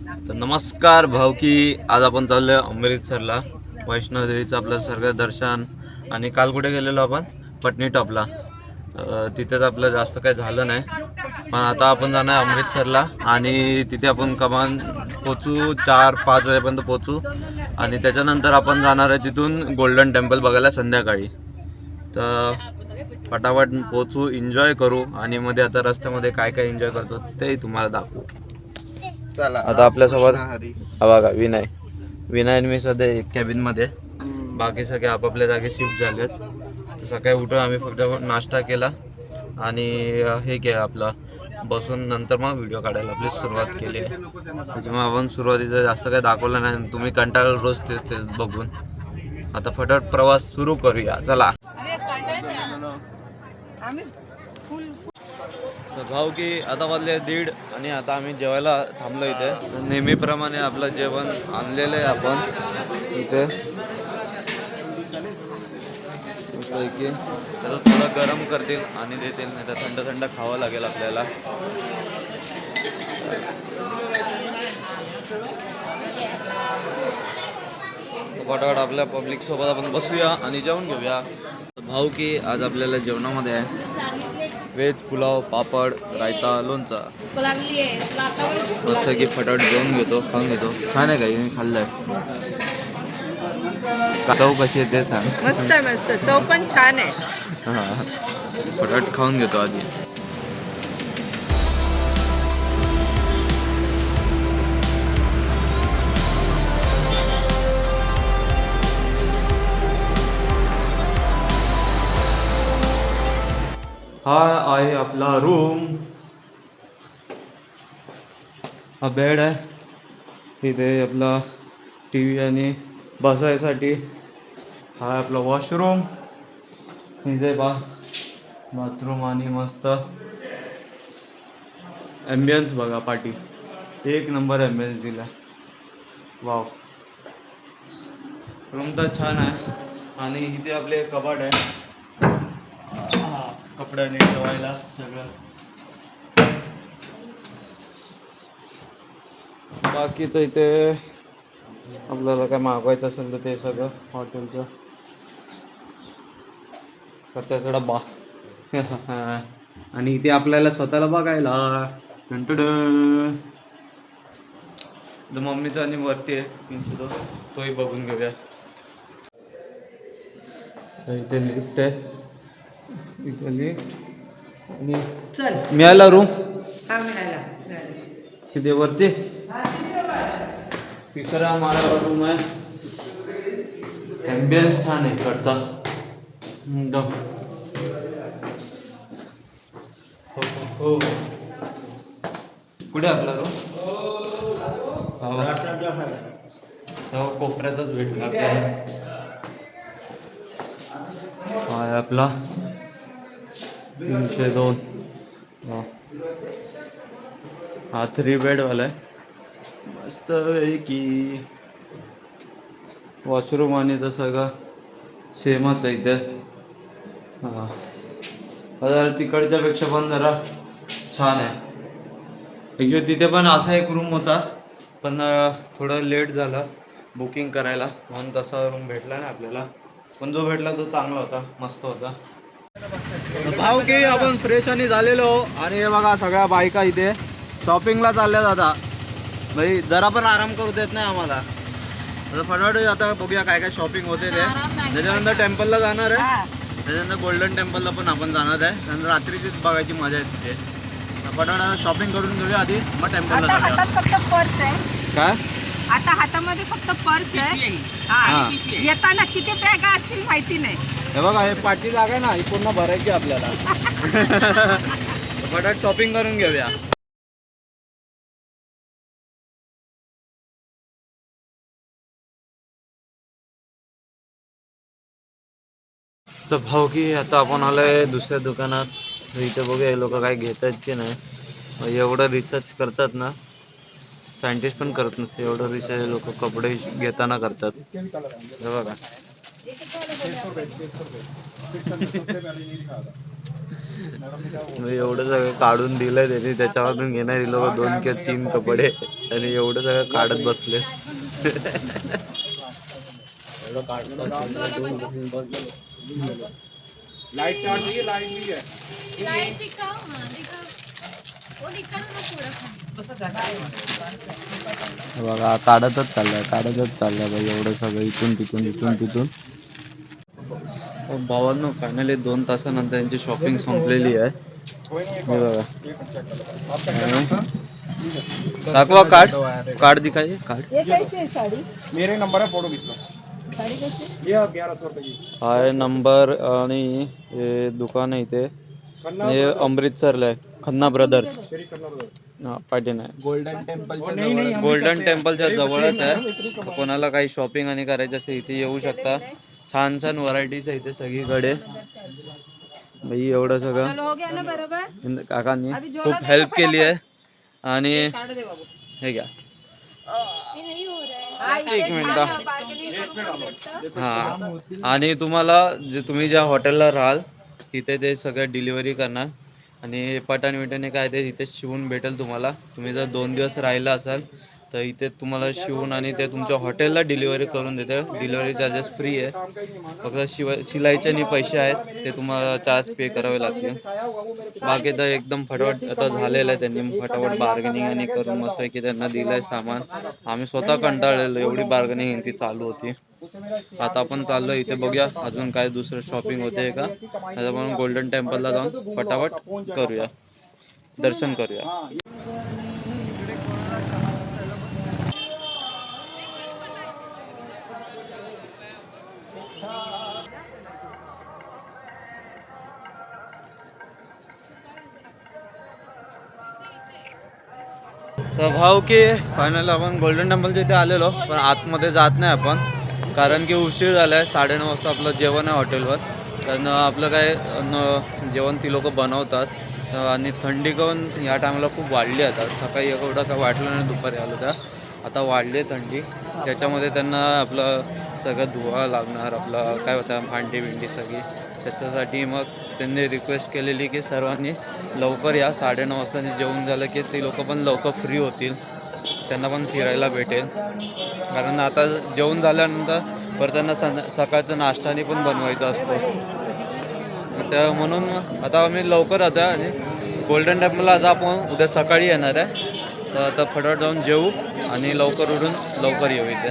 तर नमस्कार भाऊ की आज आपण चाललोय अमृतसरला. वैष्णोदेवीचं आपलं सगळं दर्शन आणि काल कुठे गेलेलो आपण पटनी टॉपला. तिथेच आपलं जास्त काही झालं नाही, पण आता आपण जाणार अमृतसरला आणि तिथे आपण कमान पोचू 4-5 वाजेपर्यंत पोचू आणि त्याच्यानंतर आपण जाणार आहे तिथून गोल्डन टेम्पल बघायला संध्याकाळी. तर फटाफट पोचू, एन्जॉय करू आणि मध्ये आता रस्त्यामध्ये काय काय एन्जॉय करतो ते तुम्हाला दाखवू. चला आता आपल्यासोबत हरी हा बघा विनय आणि मी सध्या एक कॅबिन मध्ये, बाकी सगळे आपापल्या जागी शिफ्ट झालेत. तर सकाळी उठून आम्ही फक्त नाश्ता केला आणि हे केलं आपलं बसून नंतर मग व्हिडिओ काढायला आपली सुरुवात केली. त्याच्यामुळे आपण सुरुवातीचं जास्त काही दाखवलं नाही, तुम्ही कंटाळा रोज तेच बघून. आता फटाफट प्रवास सुरू करूया, चला. तर भाऊ की आता वाजले 1:30 आणि आता आम्ही जेवायला थांबलो इथे. नेहमीप्रमाणे आपलं जेवण आणलेलं आहे आपण इथे. त्याचं थोडं गरम करतील आणि देतील, नाही तर थंड खावं लागेल आपल्याला. फटाफट आपल्या पब्लिक सोबत आपण बसूया आणि जेवण घेऊया. भाऊ की आज आपल्याला जेवणामध्ये आहे व्हेज पुलाव, पापड, रायता, लोणचा. मस्त की फटाफट जेवण खाऊन घेतो. छान आहे काही मी खाल्लंय. चव कशी आहे ते सांग. मस्त चव पण छान आहे. हां, फटाफट खाऊन घेतो आधी. हा आहे आपला रूम. हा बेड आहे, इथे आपला टी व्ही आणि बसायसाठी. हा आपला वॉशरूम, इथे बाथरूम आणि मस्त ॲम्बियन्स बघा. पार्टी एक नंबर ॲम्बियन्स दिला. वाव, रूम तर छान आहे. आणि इथे आपले कपाट आहे, कपडे नीट ठेवायला सगळं. बाकीचं इथे आपल्याला काय मागवायचं असेल तर ते सगळं हॉटेलचं खर्चाचा डब्बा. आणि इथे आपल्याला स्वतःला बघायला मम्मीचा आणि वरती आहे 302, तोही बघून घेऊया. इथे लिफ्ट आहे, इथे लिफ्ट आणि मिळाला रूम. किती वरती तिसरा माळ्यावर रूम आहे. ॲम्बियन्स छान आहे इकडचा एकदम. हो, कुठे आपला रूम? कोपऱ्यातच भेटला हा आपला 302. हा 3 बेडवाला आहे, मस्त आहे की. वॉशरूम आणि तर सगळं सेमच आहे इथे. हां, जरा तिकडच्या पेक्षा पण जरा छान आहे. ॲक्च्युली तिथे पण असा एक रूम होता, पण थोडं लेट झालं बुकिंग करायला, म्हणून तसा रूम भेटला नाही आपल्याला. पण जो भेटला तो चांगला होता, मस्त होता. भाऊ की आपण फ्रेश आणि झालेलो आणि हे बघा सगळ्या बायका इथे शॉपिंगला चालल्या जाता. भाई जरा पण आराम करू देत नाही आम्हाला. आता फटाफट आता बघूया काय काय शॉपिंग होते ते. त्याच्यानंतर टेम्पलला जाणार आहे, त्याच्यानंतर गोल्डन टेम्पलला पण आपण जाणार आहे. त्यानंतर रात्रीचीच बघायची मजा आहे तिथे. फटाफट शॉपिंग करून घेऊया आधी, मग टेम्पलला जाऊया. फक्त पर्स आहे काय आता हातामध्ये, फक्त पर्स आहे. हा, येताना किती बॅगा असतील माहिती नाही. हे बघा, हे पाठी जागा आहे ना, ही पूर्ण भरायची आपल्याला. फटाफट शॉपिंग करून घेऊया. तर भाऊ की आता आपण आलोय दुसऱ्या दुकानात. इथे बघूया लोक काय घेत आहेत की नाही. एवढं रिसर्च करतात ना, सायंटिस्ट पण करत नसते एवढं रिसर्च लोक कपडे घेताना करतात. हे बघा मी एवढं सगळं काढून दिलंय त्यांनी, त्याच्यामधून घेणारी लोक 2 किंवा 3 कपडे आणि एवढं सगळं काढत बसले. लाइट चार्ज है, लाइट भी है। लाइट दिखाओ, हाँ दिखाओ, वो निकल ना पूरा। बघा काढतच चाललंय बाई एवढं सगळं इथून तिथून. भावांनो फायनली 2 तासानंतर यांची शॉपिंग संपलेली आहे. हे बघा दाखवा कार्ड दिखाइए कार्ड. ये कैसे है साड़ी? मेरे नंबर है, फोटो खींच लो। साड़ी कैसे? ये 1100 रुपए की। आहे नंबर आणि हे दुकान आहे इथे. हे अमृतसरला आहे, खन्ना ब्रदर्स. श्री कन्नड़ रोड। हा पाटील आहे. गोल्डन टेम्पल गोल्डन टेम्पलच्या जवळच आहे. कोणाला काही शॉपिंग आणि करायचं असेल इथे येऊ शकता. छान छान व्हरायटीज आहे इथे सगळीकडे. बाई एवढं सगळं चलो हो गया ना बराबर? काकांनी अभी जोड़ा खूप दे हेल्प ना केली आहे. आणि कार्ड दे बाबू. हे घ्या. ये नहीं हो रहा है। हाँ, ये एक मिनिट. खाना, bargaining करून भेटतं. हा आणि तुम्हाला जे तुम्ही ज्या हॉटेलला राहाल तिथे ते सगळं डिलिव्हरी करणार. आणि पटाण विटाने काय ते इथे शिवून भेटेल तुम्हाला. तुम्ही जर 2 दिवस राहिला असाल तर इथे तुम्हाला शिवून आणि ते तुमच्या हॉटेलला डिलिव्हरी करून देते. डिलिव्हरी चार्जेस फ्री आहे. फक्त शिलाईचे आणि पैसे आहेत ते तुम्हाला चार्ज पे करावे लागतील. बाकी तर एकदम फटाफट आता झालेलं आहे. त्यांनी फटाफट बार्गेनिंग आणि करून मस्त की त्यांना दिलं आहे सामान. आम्ही स्वतः कंटाळलेलो, एवढी बार्गेनिंग ती चालू होती. आता आपण चाललो इथे, बघूया अजून काय दुसरं शॉपिंग होते का. आता आपण गोल्डन टेम्पलला जाऊन फटाफट करूया, दर्शन करूया. तर भाऊ की फायनल आपण गोल्डन टेम्पलच्या इथे आलेलो, पण आतमध्ये जात नाही आपण कारण की उशीर झाला आहे. 9:30 वाजता आपलं जेवण आहे हॉटेलवर. कारण आपलं काय जेवण ती लोक बनवतात आणि थंडी पण या टायमाला खूप वाढली. आता सकाळी एवढं काय वाटलं नाही, दुपारी आलो त्या आता वाढली थंडी. त्याच्यामध्ये त्यांना आपलं सगळं धुवा लागणार, आपलं काय होतं भांडी बिंडी सगळी. त्याच्यासाठी मग त्यांनी रिक्वेस्ट केलेली की सर्वांनी लवकर या. 9:30 वाजता जेवण झालं की ती लोक पण लवकर फ्री होतील, त्यांना पण फिरायला भेटेल. कारण आता जेवण झाल्यानंतर परत त्यांना सकाळचं नाश्तानी पण बनवायचा असतो. त्या म्हणून आता आम्ही लवकर आता आणि गोल्डन टेम्पलला आता आपण उद्या सकाळी येणार आहे. तर आता फटाफट जाऊन जेवू आणि लवकर उठून लवकर येऊ इथे.